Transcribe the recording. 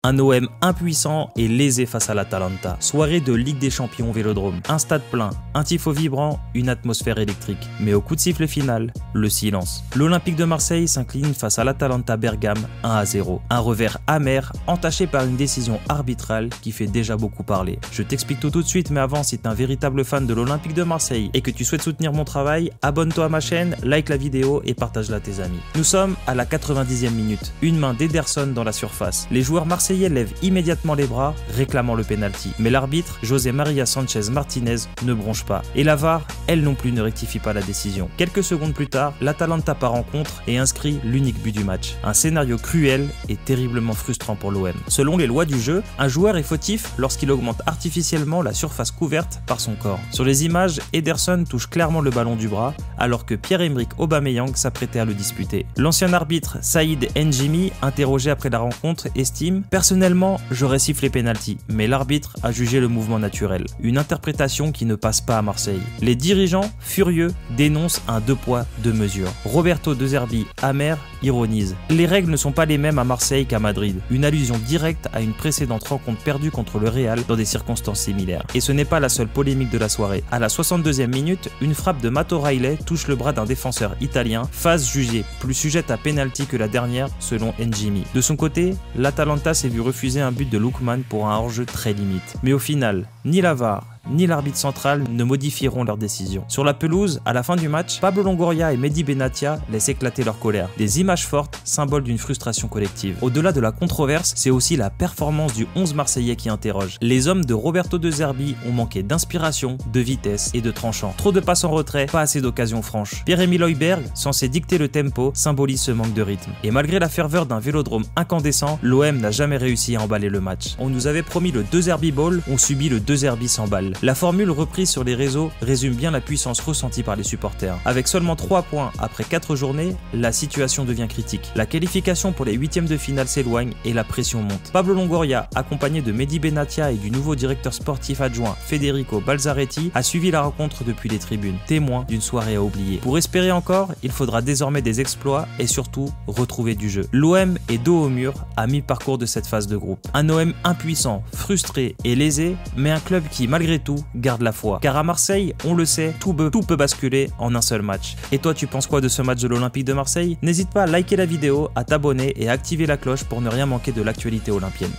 Un OM impuissant et lésé face à l'Atalanta. Soirée de Ligue des Champions au Vélodrome. Un stade plein, un tifo vibrant, une atmosphère électrique. Mais au coup de sifflet final, le silence. L'Olympique de Marseille s'incline face à l'Atalanta Bergame 1-0. Un revers amer, entaché par une décision arbitrale qui fait déjà beaucoup parler. Je t'explique tout de suite, mais avant, si t'es un véritable fan de l'Olympique de Marseille et que tu souhaites soutenir mon travail, abonne-toi à ma chaîne, like la vidéo et partage-la à tes amis. Nous sommes à la 90e minute. Une main d'Ederson dans la surface. Les joueurs marseillais lèvent immédiatement les bras, réclamant le penalty. Mais l'arbitre, José María Sánchez Martínez, ne bronche pas. Et la VAR, elle non plus ne rectifie pas la décision. Quelques secondes plus tard, l'Atalanta part en contre et inscrit l'unique but du match. Un scénario cruel et terriblement frustrant pour l'OM. Selon les lois du jeu, un joueur est fautif lorsqu'il augmente artificiellement la surface couverte par son corps. Sur les images, Ederson touche clairement le ballon du bras, alors que Pierre-Emerick Aubameyang s'apprêtait à le disputer. L'ancien arbitre Saïd N'Jimi, interrogé après la rencontre, estime « Personnellement, j'aurais sifflé penalty, mais l'arbitre a jugé le mouvement naturel. » Une interprétation qui ne passe pas à Marseille. Les dirigeants, furieux, dénoncent un deux poids, deux mesures. Roberto De Zerbi, amer, ironise. Les règles ne sont pas les mêmes à Marseille qu'à Madrid. Une allusion directe à une précédente rencontre perdue contre le Real dans des circonstances similaires. Et ce n'est pas la seule polémique de la soirée. À la 62e minute, une frappe de Matt O'Reilly touche le bras d'un défenseur italien, phase jugée plus sujette à penalty que la dernière selon N'Jimi. De son côté, l'Atalanta s'est vu refuser un but de Lookman pour un hors-jeu très limite. Mais au final, ni la VAR ni l'arbitre central ne modifieront leur décision. Sur la pelouse, à la fin du match, Pablo Longoria et Mehdi Benatia laissent éclater leur colère. Des images fortes, symboles d'une frustration collective. Au-delà de la controverse, c'est aussi la performance du 11 marseillais qui interroge. Les hommes de Roberto De Zerbi ont manqué d'inspiration, de vitesse et de tranchant. Trop de passes en retrait, pas assez d'occasions franches. Pierre-Emile Højbjerg, censé dicter le tempo, symbolise ce manque de rythme. Et malgré la ferveur d'un vélodrome incandescent, l'OM n'a jamais réussi à emballer le match. On nous avait promis le De Zerbi Ball, on subit le De Zerbi sans balle. La formule reprise sur les réseaux résume bien la puissance ressentie par les supporters. Avec seulement 3 points après 4 journées, la situation devient critique. La qualification pour les huitièmes de finale s'éloigne et la pression monte. Pablo Longoria, accompagné de Mehdi Benatia et du nouveau directeur sportif adjoint Federico Balzaretti, a suivi la rencontre depuis les tribunes, témoin d'une soirée à oublier. Pour espérer encore, il faudra désormais des exploits et surtout retrouver du jeu. L'OM est dos au mur à mi-parcours de cette phase de groupe. Un OM impuissant, frustré et lésé, mais un club qui, malgré tout, garde la foi. Car à Marseille, on le sait, tout peut basculer en un seul match. Et toi, tu penses quoi de ce match de l'Olympique de Marseille? N'hésite pas à liker la vidéo, à t'abonner et à activer la cloche pour ne rien manquer de l'actualité olympienne.